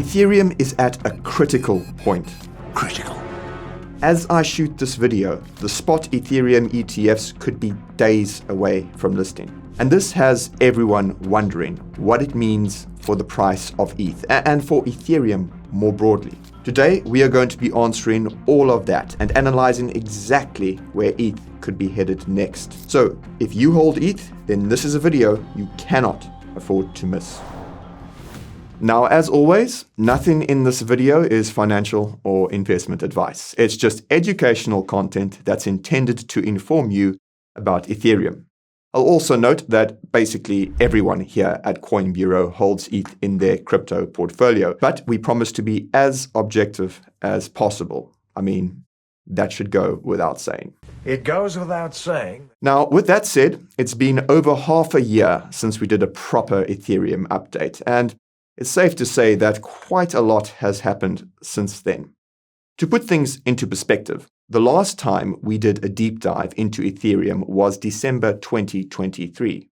Ethereum is at a critical point. Critical. As I shoot this video, the spot Ethereum ETFs could be days away from listing. And this has everyone wondering what it means for the price of ETH and for Ethereum more broadly. Today, we are going to be answering all of that and analyzing exactly where ETH could be headed next. So if you hold ETH, then this is a video you cannot afford to miss. Now, as always, nothing in this video is financial or investment advice. It's just educational content that's intended to inform you about Ethereum. I'll also note that basically everyone here at Coin Bureau holds ETH in their crypto portfolio, but we promise to be as objective as possible. I mean, that should go without saying. It goes without saying. Now, with that said, it's been over half a year since we did a proper Ethereum update, and it's safe to say that quite a lot has happened since then. To put things into perspective, the last time we did a deep dive into Ethereum was December 2023.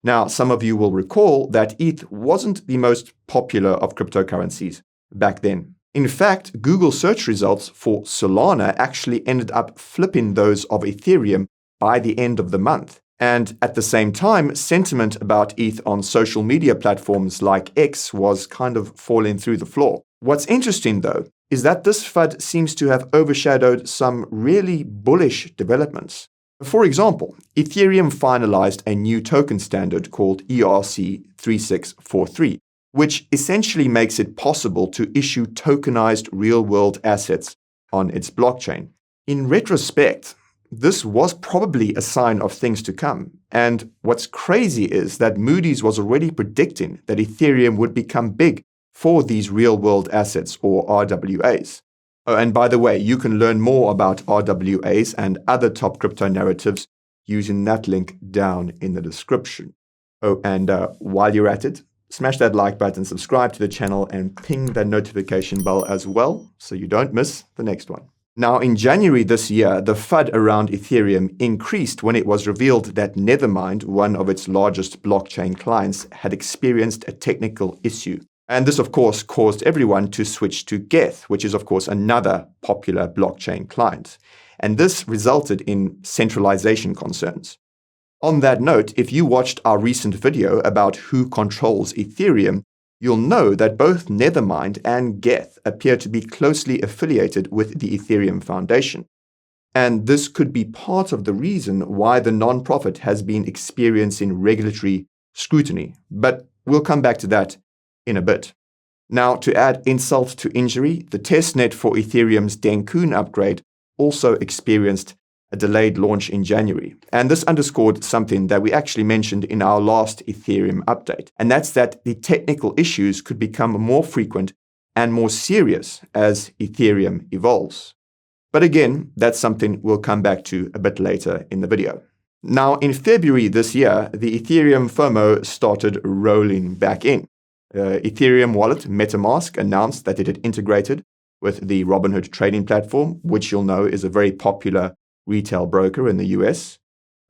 Now, some of you will recall that ETH wasn't the most popular of cryptocurrencies back then. In fact, Google search results for Solana actually ended up flipping those of Ethereum by the end of the month. And at the same time, sentiment about ETH on social media platforms like X was kind of falling through the floor. What's interesting, though, is that this FUD seems to have overshadowed some really bullish developments. For example, Ethereum finalized a new token standard called ERC-3643, which essentially makes it possible to issue tokenized real-world assets on its blockchain. In retrospect, this was probably a sign of things to come. And what's crazy is that Moody's was already predicting that Ethereum would become big for these real-world assets, or RWAs. Oh, and by the way, you can learn more about RWAs and other top crypto narratives using that link down in the description. Oh, and while you're at it, smash that like button, subscribe to the channel, and ping that notification bell as well, so you don't miss the next one. Now, in January this year, the FUD around Ethereum increased when it was revealed that Nethermind, one of its largest blockchain clients, had experienced a technical issue. And this, of course, caused everyone to switch to Geth, which is, of course, another popular blockchain client. And this resulted in centralization concerns. On that note, if you watched our recent video about who controls Ethereum, you'll know that both Nethermind and Geth appear to be closely affiliated with the Ethereum Foundation. And this could be part of the reason why the nonprofit has been experiencing regulatory scrutiny. But we'll come back to that in a bit. Now, to add insult to injury, the testnet for Ethereum's Dencun upgrade also experienced a delayed launch in January. And this underscored something that we actually mentioned in our last Ethereum update. And that's that the technical issues could become more frequent and more serious as Ethereum evolves. But again, that's something we'll come back to a bit later in the video. Now, in February this year, the Ethereum FOMO started rolling back in. Ethereum wallet MetaMask announced that it had integrated with the Robinhood trading platform, which you'll know is a very popular retail broker in the US.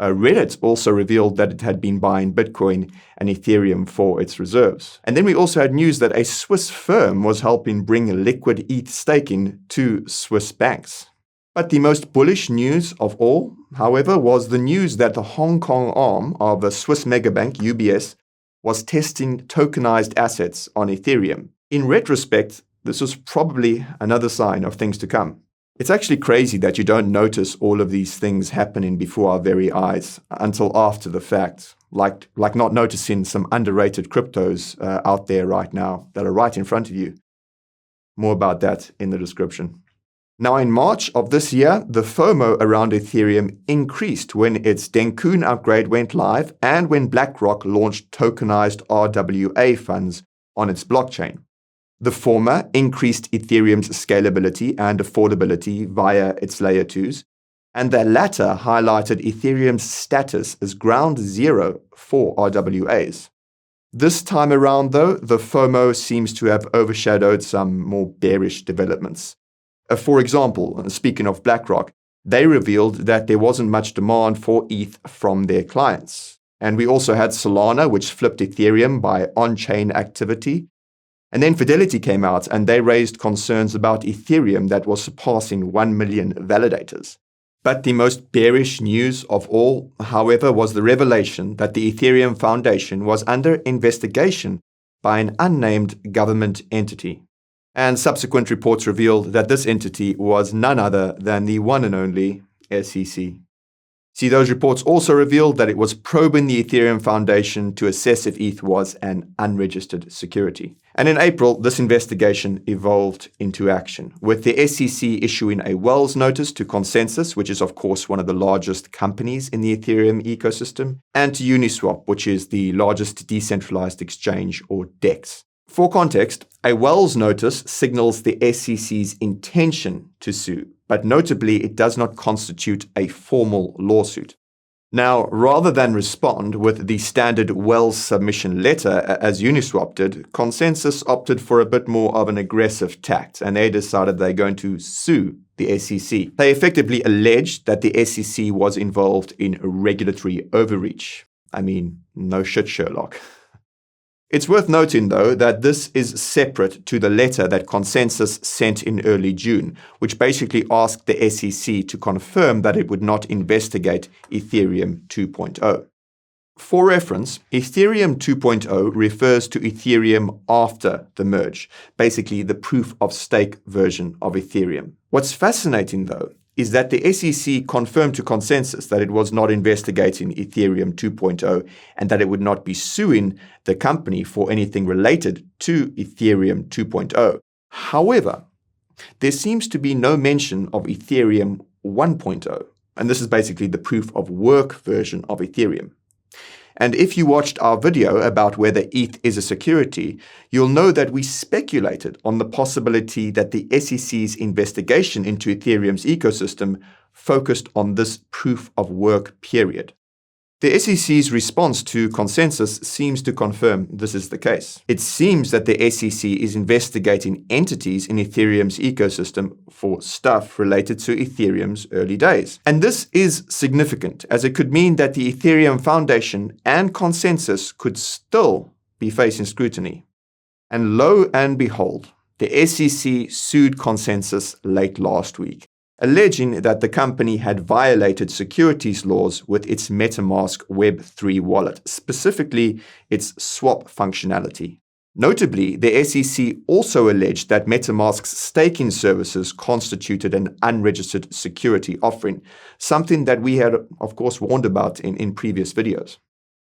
Reddit also revealed that it had been buying Bitcoin and Ethereum for its reserves. And then we also had news that a Swiss firm was helping bring liquid ETH staking to Swiss banks. But the most bullish news of all, however, was the news that the Hong Kong arm of a Swiss megabank, UBS, was testing tokenized assets on Ethereum. In retrospect, this was probably another sign of things to come. It's actually crazy that you don't notice all of these things happening before our very eyes until after the fact, like not noticing some underrated cryptos out there right now that are right in front of you. More about that in the description. Now, in March of this year, the FOMO around Ethereum increased when its Dencun upgrade went live and when BlackRock launched tokenized RWA funds on its blockchain. The former increased Ethereum's scalability and affordability via its layer 2s, and the latter highlighted Ethereum's status as ground zero for RWAs. This time around, though, the FOMO seems to have overshadowed some more bearish developments. For example, speaking of BlackRock, they revealed that there wasn't much demand for ETH from their clients. And we also had Solana, which flipped Ethereum by on-chain activity. And then Fidelity came out and they raised concerns about Ethereum that was surpassing 1 million validators. But the most bearish news of all, however, was the revelation that the Ethereum Foundation was under investigation by an unnamed government entity. And subsequent reports revealed that this entity was none other than the one and only SEC. See, those reports also revealed that it was probing the Ethereum Foundation to assess if ETH was an unregistered security. And in April, this investigation evolved into action, with the SEC issuing a Wells notice to Consensus, which is of course one of the largest companies in the Ethereum ecosystem, and to Uniswap, which is the largest decentralized exchange, or DEX. For context, a Wells notice signals the SEC's intention to sue, but notably it does not constitute a formal lawsuit. Now, rather than respond with the standard Wells submission letter as Uniswap did, Consensus opted for a bit more of an aggressive tact, and they decided they're going to sue the SEC. They effectively alleged that the SEC was involved in regulatory overreach. I mean, no shit, Sherlock. It's worth noting, though, that this is separate to the letter that Consensus sent in early June, which basically asked the SEC to confirm that it would not investigate Ethereum 2.0. For reference, Ethereum 2.0 refers to Ethereum after the merge, basically the proof-of-stake version of Ethereum. What's fascinating, though, is that the SEC confirmed to Consensus that it was not investigating Ethereum 2.0 and that it would not be suing the company for anything related to Ethereum 2.0. However, there seems to be no mention of Ethereum 1.0, and this is basically the proof of work version of Ethereum. And if you watched our video about whether ETH is a security, you'll know that we speculated on the possibility that the SEC's investigation into Ethereum's ecosystem focused on this proof of work period. The SEC's response to Consensus seems to confirm this is the case. It seems that the SEC is investigating entities in Ethereum's ecosystem for stuff related to Ethereum's early days. And this is significant, as it could mean that the Ethereum Foundation and Consensus could still be facing scrutiny. And lo and behold, the SEC sued Consensus late last week, alleging that the company had violated securities laws with its MetaMask Web3 wallet, specifically its swap functionality. Notably, the SEC also alleged that MetaMask's staking services constituted an unregistered security offering, something that we had, of course, warned about in previous videos.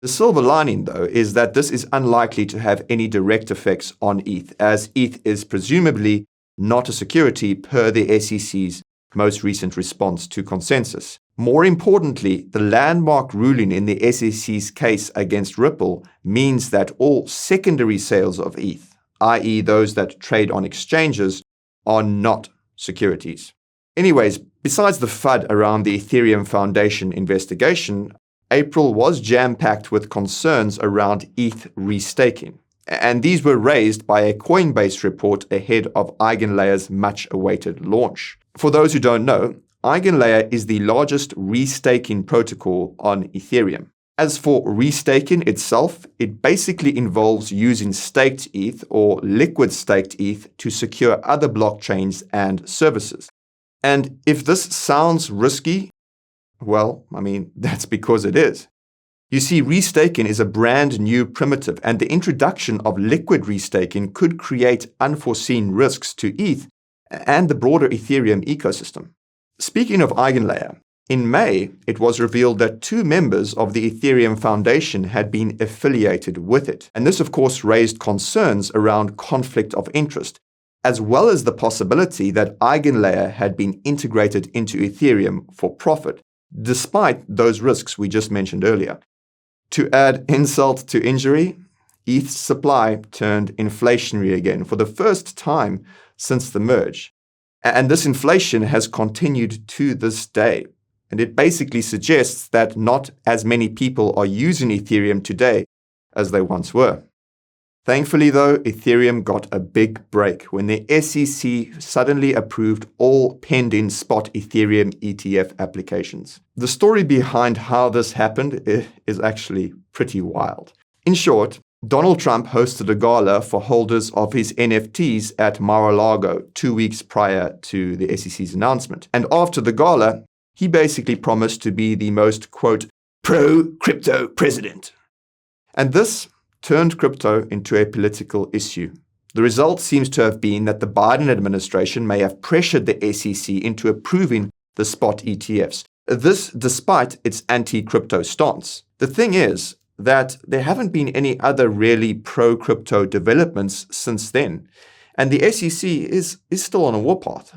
The silver lining, though, is that this is unlikely to have any direct effects on ETH, as ETH is presumably not a security per the SEC's most recent response to Consensus. More importantly, the landmark ruling in the SEC's case against Ripple means that all secondary sales of ETH, i.e. those that trade on exchanges, are not securities. Anyways, besides the FUD around the Ethereum Foundation investigation, April was jam-packed with concerns around ETH restaking. And these were raised by a Coinbase report ahead of EigenLayer's much-awaited launch. For those who don't know, EigenLayer is the largest restaking protocol on Ethereum. As for restaking itself, it basically involves using staked ETH or liquid staked ETH to secure other blockchains and services. And if this sounds risky, well, that's because it is. You see, restaking is a brand new primitive, and the introduction of liquid restaking could create unforeseen risks to ETH and the broader Ethereum ecosystem. Speaking of EigenLayer, in May, it was revealed that 2 members of the Ethereum Foundation had been affiliated with it. And this, of course, raised concerns around conflict of interest, as well as the possibility that EigenLayer had been integrated into Ethereum for profit, despite those risks we just mentioned earlier. To add insult to injury, ETH's supply turned inflationary again for the first time since the merge. And this inflation has continued to this day. And it basically suggests that not as many people are using Ethereum today as they once were. Thankfully, though, Ethereum got a big break when the SEC suddenly approved all pending spot Ethereum ETF applications. The story behind how this happened is actually pretty wild. In short, Donald Trump hosted a gala for holders of his NFTs at Mar-a-Lago 2 weeks prior to the SEC's announcement. And after the gala, he basically promised to be the most, quote, pro-crypto president. And this turned crypto into a political issue. The result seems to have been that the Biden administration may have pressured the SEC into approving the spot ETFs. This despite its anti-crypto stance. The thing is that there haven't been any other really pro-crypto developments since then, and the SEC is still on a warpath.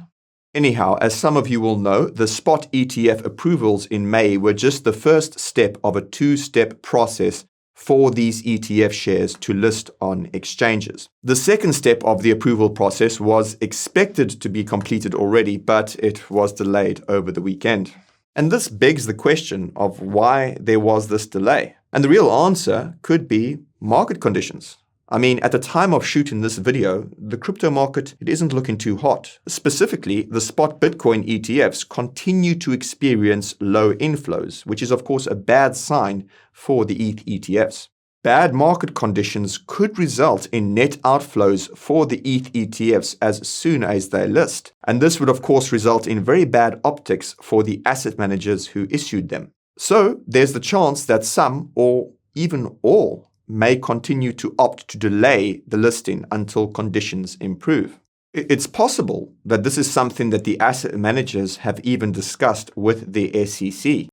Anyhow, as some of you will know, the spot ETF approvals in May were just the first step of a two-step process for these ETF shares to list on exchanges. The second step of the approval process was expected to be completed already, but it was delayed over the weekend. And this begs the question of why there was this delay. And the real answer could be market conditions. I mean, at the time of shooting this video, the crypto market, it isn't looking too hot. Specifically, the spot Bitcoin ETFs continue to experience low inflows, which is of course a bad sign for the ETH ETFs. Bad market conditions could result in net outflows for the ETH ETFs as soon as they list. And this would of course result in very bad optics for the asset managers who issued them. So there's the chance that some, or even all, may continue to opt to delay the listing until conditions improve. It's possible that this is something that the asset managers have even discussed with the SEC.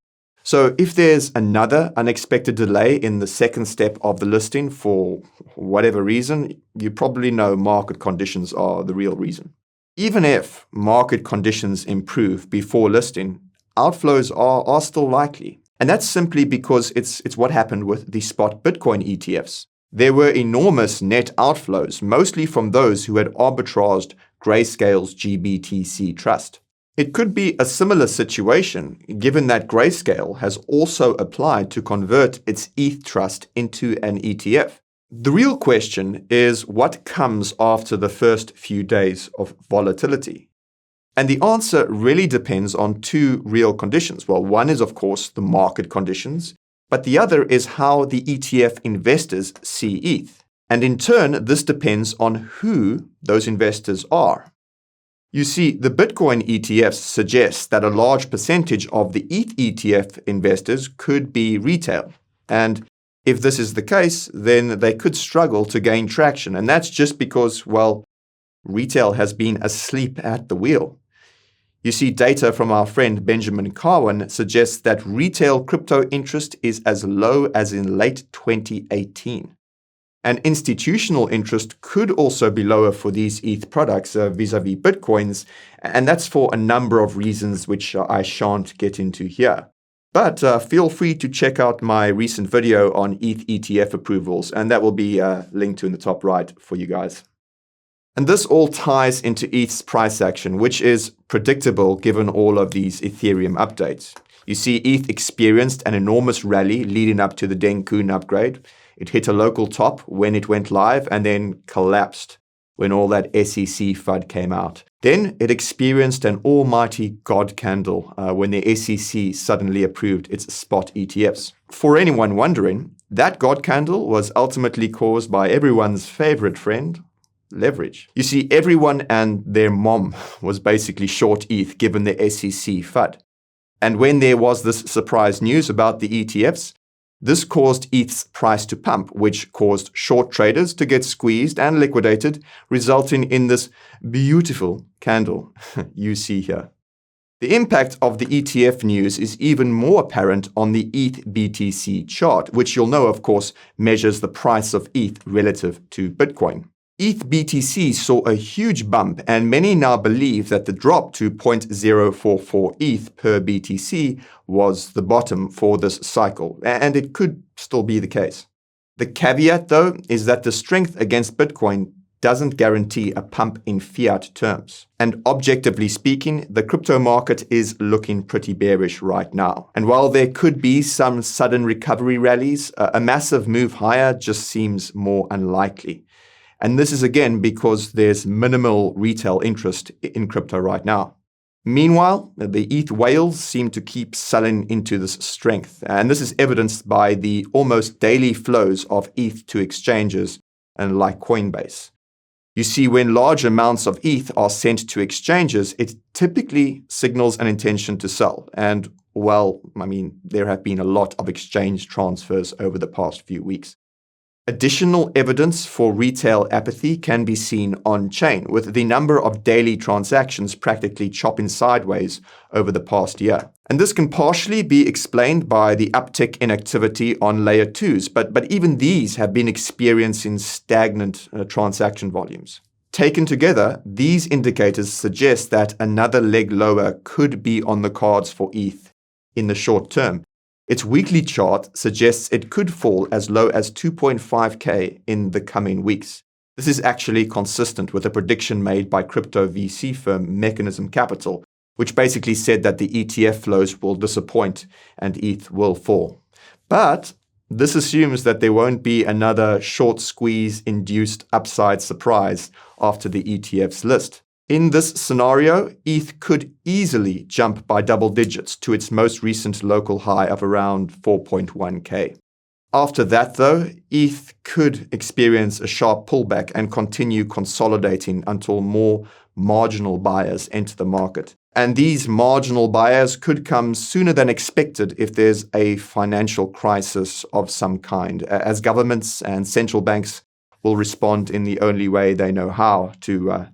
So if there's another unexpected delay in the second step of the listing for whatever reason, you probably know market conditions are the real reason. Even if market conditions improve before listing, outflows are still likely. And that's simply because it's what happened with the spot Bitcoin ETFs. There were enormous net outflows, mostly from those who had arbitraged Grayscale's GBTC trust. It could be a similar situation, given that Grayscale has also applied to convert its ETH trust into an ETF. The real question is what comes after the first few days of volatility. And the answer really depends on two real conditions. Well, one is, of course, the market conditions, but the other is how the ETF investors see ETH. And in turn, this depends on who those investors are. You see, the Bitcoin ETFs suggest that a large percentage of the ETH ETF investors could be retail. And if this is the case, then they could struggle to gain traction. And that's just because, well, retail has been asleep at the wheel. You see, data from our friend Benjamin Carwin suggests that retail crypto interest is as low as in late 2018. And institutional interest could also be lower for these ETH products vis-a-vis Bitcoins, and that's for a number of reasons which I shan't get into here. But feel free to check out my recent video on ETH ETF approvals, and that will be linked to in the top right for you guys. And this all ties into ETH's price action, which is predictable given all of these Ethereum updates. You see, ETH experienced an enormous rally leading up to the Dencun upgrade. It hit a local top when it went live and then collapsed when all that SEC FUD came out. Then it experienced an almighty God candle when the SEC suddenly approved its spot ETFs. For anyone wondering, that God candle was ultimately caused by everyone's favorite friend, leverage. You see, everyone and their mom was basically short ETH given the SEC FUD. And when there was this surprise news about the ETFs, this caused ETH's price to pump, which caused short traders to get squeezed and liquidated, resulting in this beautiful candle you see here. The impact of the ETF news is even more apparent on the ETH BTC chart, which you'll know, of course, measures the price of ETH relative to Bitcoin. ETH BTC saw a huge bump, and many now believe that the drop to 0.044 ETH per BTC was the bottom for this cycle, and it could still be the case. The caveat, though, is that the strength against Bitcoin doesn't guarantee a pump in fiat terms. And objectively speaking, the crypto market is looking pretty bearish right now. And while there could be some sudden recovery rallies, a massive move higher just seems more unlikely. And this is again because there's minimal retail interest in crypto right now. Meanwhile, the ETH whales seem to keep selling into this strength, and this is evidenced by the almost daily flows of ETH to exchanges and like Coinbase. You see, when large amounts of ETH are sent to exchanges, it typically signals an intention to sell. And, well, there have been a lot of exchange transfers over the past few weeks. Additional evidence for retail apathy can be seen on-chain, with the number of daily transactions practically chopping sideways over the past year. And this can partially be explained by the uptick in activity on layer 2s, but even these have been experiencing stagnant transaction volumes. Taken together, these indicators suggest that another leg lower could be on the cards for ETH in the short term. Its weekly chart suggests it could fall as low as 2.5k in the coming weeks. This is actually consistent with a prediction made by crypto VC firm Mechanism Capital, which basically said that the ETF flows will disappoint and ETH will fall. But this assumes that there won't be another short squeeze-induced upside surprise after the ETFs list. In this scenario, ETH could easily jump by double digits to its most recent local high of around 4.1k. After that, though, ETH could experience a sharp pullback and continue consolidating until more marginal buyers enter the market. And these marginal buyers could come sooner than expected if there's a financial crisis of some kind, as governments and central banks will respond in the only way they know how to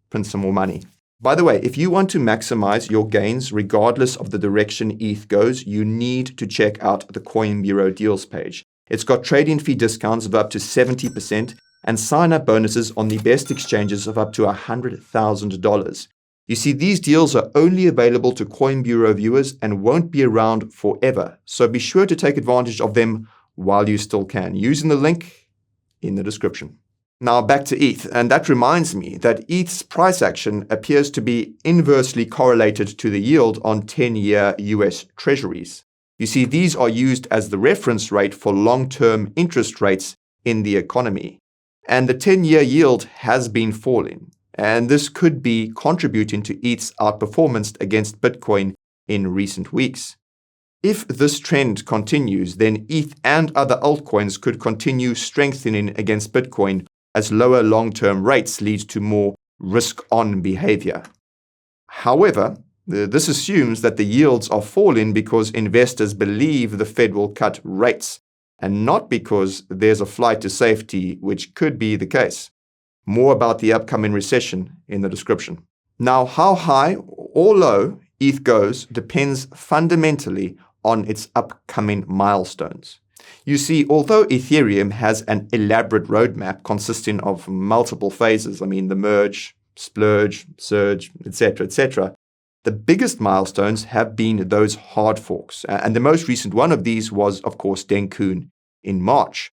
print some more money. By the way, if you want to maximize your gains regardless of the direction ETH goes, you need to check out the Coin Bureau deals page. It's got trading fee discounts of up to 70% and sign-up bonuses on the best exchanges of up to $100,000. You see, these deals are only available to Coin Bureau viewers and won't be around forever, so be sure to take advantage of them while you still can, using the link in the description. Now back to ETH, and that reminds me that ETH's price action appears to be inversely correlated to the yield on 10-year US Treasuries. You see, these are used as the reference rate for long-term interest rates in the economy. And the 10-year yield has been falling, and this could be contributing to ETH's outperformance against Bitcoin in recent weeks. If this trend continues, then ETH and other altcoins could continue strengthening against Bitcoin as lower long-term rates lead to more risk-on behavior. However, this assumes that the yields are falling because investors believe the Fed will cut rates, and not because there's a flight to safety, which could be the case. More about the upcoming recession in the description. Now, how high or low ETH goes depends fundamentally on its upcoming milestones. You see, although Ethereum has an elaborate roadmap consisting of multiple phases, the merge, splurge, surge, etc., the biggest milestones have been those hard forks. And the most recent one of these was, of course, Dencun in March.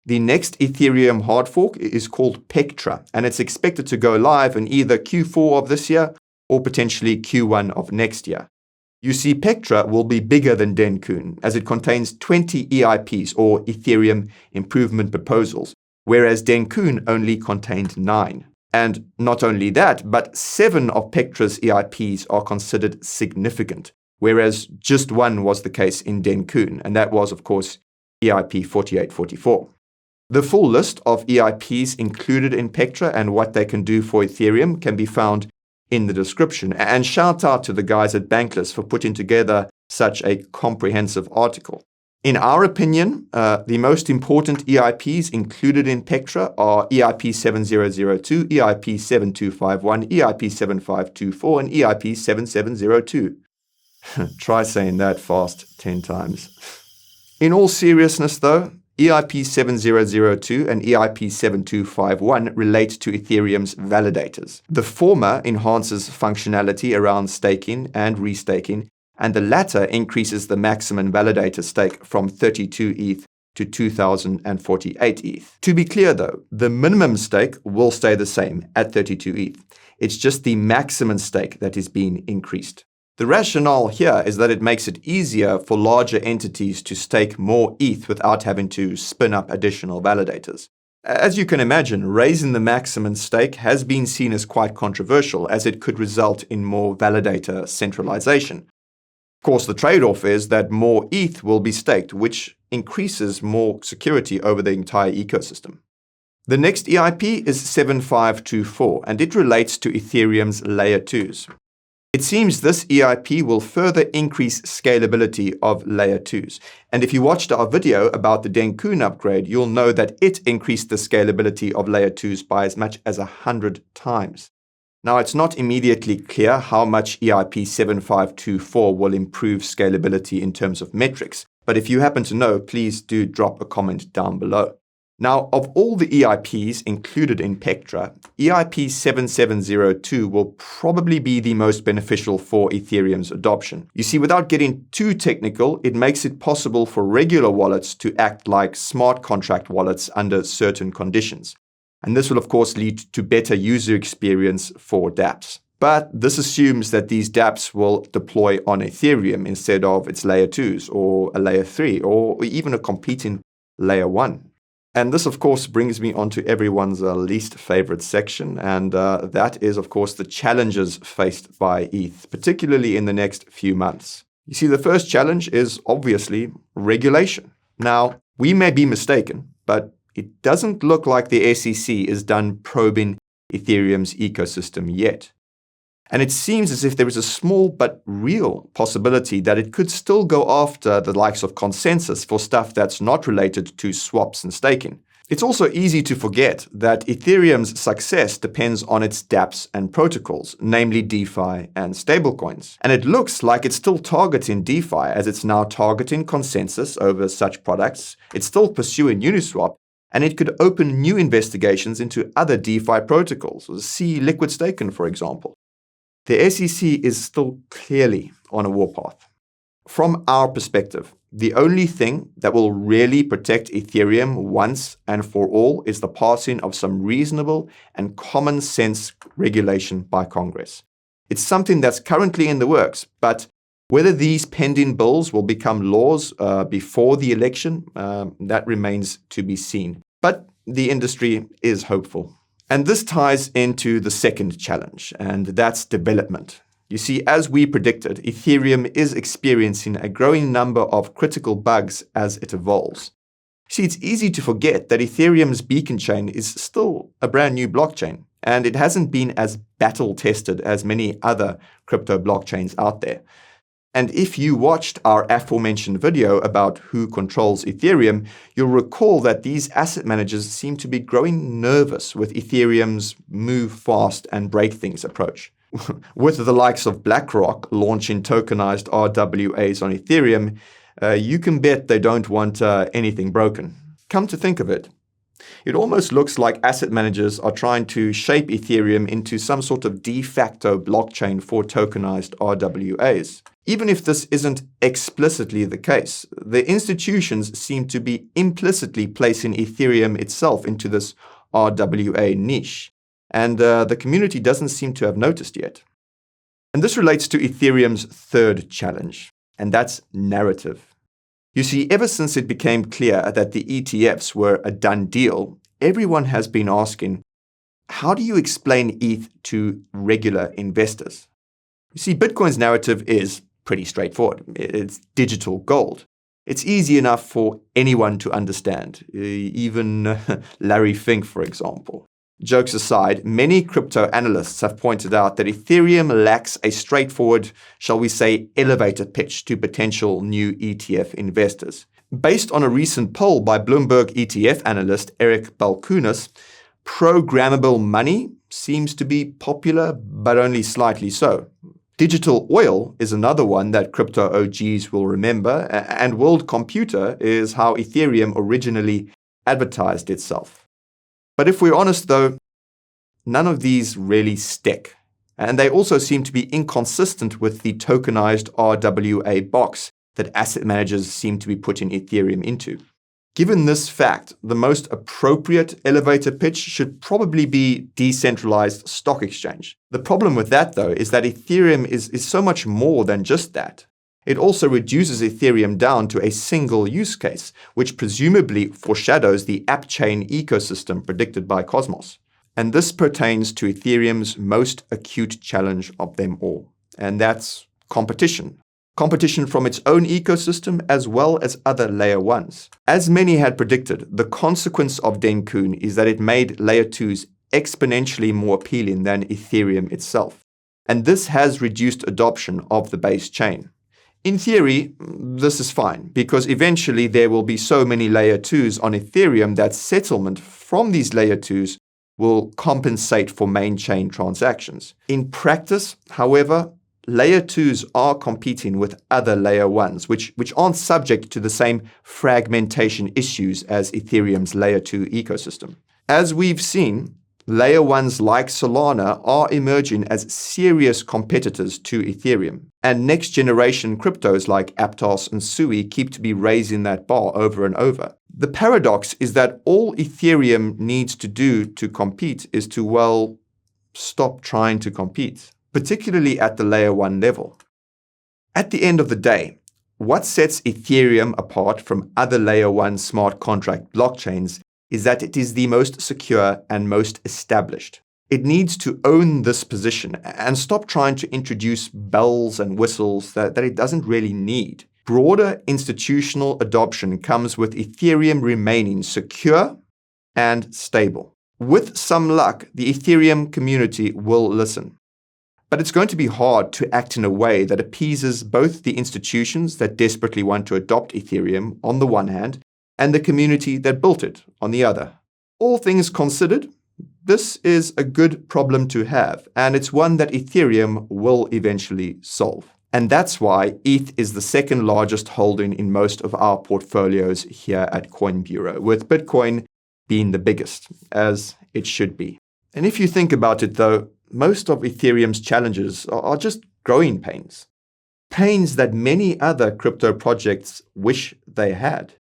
The next Ethereum hard fork is called Pectra, and it's expected to go live in either Q4 of this year or potentially Q1 of next year. You see, Pectra will be bigger than Dencun, as it contains 20 EIPs, or Ethereum Improvement Proposals, whereas Dencun only contained 9. And not only that, but 7 of Pectra's EIPs are considered significant, whereas just one was the case in Dencun, and that was, of course, EIP 4844. The full list of EIPs included in Pectra and what they can do for Ethereum can be found in the description, and shout out to the guys at Bankless for putting together such a comprehensive article. In our opinion, the most important EIPs included in Pectra are EIP 7002, EIP 7251, EIP 7524, and EIP 7702. Try saying that fast 10 times. In all seriousness though, EIP 7002 and EIP 7251 relate to Ethereum's validators. The former enhances functionality around staking and restaking, and the latter increases the maximum validator stake from 32 ETH to 2048 ETH. To be clear though, the minimum stake will stay the same at 32 ETH. It's just the maximum stake that is being increased. The rationale here is that it makes it easier for larger entities to stake more ETH without having to spin up additional validators. As you can imagine, raising the maximum stake has been seen as quite controversial, as it could result in more validator centralization. Of course, the trade-off is that more ETH will be staked, which increases more security over the entire ecosystem. The next EIP is 7524, and it relates to Ethereum's Layer 2s. It seems this EIP will further increase scalability of Layer 2s. And if you watched our video about the Dencun upgrade, you'll know that it increased the scalability of Layer 2s by as much as 100 times. Now, it's not immediately clear how much EIP 7524 will improve scalability in terms of metrics, but if you happen to know, please do drop a comment down below. Now, of all the EIPs included in Pectra, EIP 7702 will probably be the most beneficial for Ethereum's adoption. You see, without getting too technical, it makes it possible for regular wallets to act like smart contract wallets under certain conditions. And this will, of course, lead to better user experience for dApps. But this assumes that these dApps will deploy on Ethereum instead of its Layer 2s or a Layer 3 or even a competing Layer 1. And this, of course, brings me on to everyone's least favorite section, and that is, of course, the challenges faced by ETH, particularly in the next few months. You see, the first challenge is obviously regulation. Now, we may be mistaken, but it doesn't look like the SEC is done probing Ethereum's ecosystem yet. And it seems as if there is a small but real possibility that it could still go after the likes of consensus for stuff that's not related to swaps and staking. It's also easy to forget that Ethereum's success depends on its dApps and protocols, namely DeFi and stablecoins. And it looks like it's still targeting DeFi, as it's now targeting consensus over such products. It's still pursuing Uniswap, and it could open new investigations into other DeFi protocols, see Liquid Staking, for example. The SEC is still clearly on a warpath. From our perspective, the only thing that will really protect Ethereum once and for all is the passing of some reasonable and common sense regulation by Congress. It's something that's currently in the works, but whether these pending bills will become laws before the election, that remains to be seen. But the industry is hopeful. And this ties into the second challenge, and that's development. You see, as we predicted, Ethereum is experiencing a growing number of critical bugs as it evolves. See, it's easy to forget that Ethereum's beacon chain is still a brand new blockchain, and it hasn't been as battle-tested as many other crypto blockchains out there. And if you watched our aforementioned video about who controls Ethereum, you'll recall that these asset managers seem to be growing nervous with Ethereum's move fast and break things approach. With the likes of BlackRock launching tokenized RWAs on Ethereum, you can bet they don't want anything broken. Come to think of it, it almost looks like asset managers are trying to shape Ethereum into some sort of de facto blockchain for tokenized RWAs. Even if this isn't explicitly the case, the institutions seem to be implicitly placing Ethereum itself into this RWA niche, and the community doesn't seem to have noticed yet. And this relates to Ethereum's third challenge, and that's narrative. You see, ever since it became clear that the ETFs were a done deal, everyone has been asking, how do you explain ETH to regular investors? You see, Bitcoin's narrative is pretty straightforward. It's digital gold. It's easy enough for anyone to understand, even Larry Fink, for example. Jokes aside, many crypto analysts have pointed out that Ethereum lacks a straightforward, shall we say, elevator pitch to potential new ETF investors. Based on a recent poll by Bloomberg ETF analyst Eric Balkunas, programmable money seems to be popular, but only slightly so. Digital oil is another one that crypto OGs will remember, and World Computer is how Ethereum originally advertised itself. But if we're honest though, none of these really stick. And they also seem to be inconsistent with the tokenized RWA box that asset managers seem to be putting Ethereum into. Given this fact, the most appropriate elevator pitch should probably be decentralized stock exchange. The problem with that though is that Ethereum is so much more than just that. It also reduces Ethereum down to a single use case, which presumably foreshadows the app chain ecosystem predicted by Cosmos. And this pertains to Ethereum's most acute challenge of them all, and that's competition. Competition from its own ecosystem as well as other layer 1s. As many had predicted, the consequence of Dencun is that it made layer 2s exponentially more appealing than Ethereum itself. And this has reduced adoption of the base chain. In theory, this is fine, because eventually there will be so many layer 2s on Ethereum that settlement from these layer 2s will compensate for main chain transactions. In practice, however, layer 2s are competing with other layer 1s, which aren't subject to the same fragmentation issues as Ethereum's layer 2 ecosystem. As we've seen, layer 1s like Solana are emerging as serious competitors to Ethereum, and next-generation cryptos like Aptos and Sui keep to be raising that bar over and over. The paradox is that all Ethereum needs to do to compete is to, well, stop trying to compete, particularly at the layer 1 level. At the end of the day, what sets Ethereum apart from other layer 1 smart contract blockchains is that it is the most secure and most established. It needs to own this position and stop trying to introduce bells and whistles that it doesn't really need. Broader institutional adoption comes with Ethereum remaining secure and stable. With some luck, the Ethereum community will listen. But it's going to be hard to act in a way that appeases both the institutions that desperately want to adopt Ethereum on the one hand, and the community that built it on the other. All things considered, this is a good problem to have, and it's one that Ethereum will eventually solve. And that's why ETH is the second largest holding in most of our portfolios here at Coin Bureau, with Bitcoin being the biggest, as it should be. And if you think about it though, most of Ethereum's challenges are just growing pains. Pains that many other crypto projects wish they had,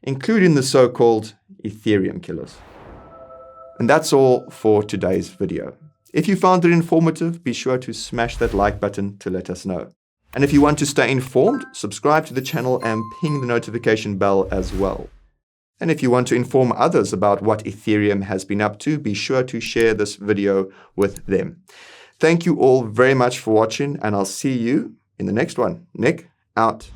including the so-called Ethereum killers. And that's all for today's video. If you found it informative, be sure to smash that like button to let us know. And if you want to stay informed, subscribe to the channel and ping the notification bell as well. And if you want to inform others about what Ethereum has been up to, be sure to share this video with them. Thank you all very much for watching, and I'll see you in the next one. Nick, out.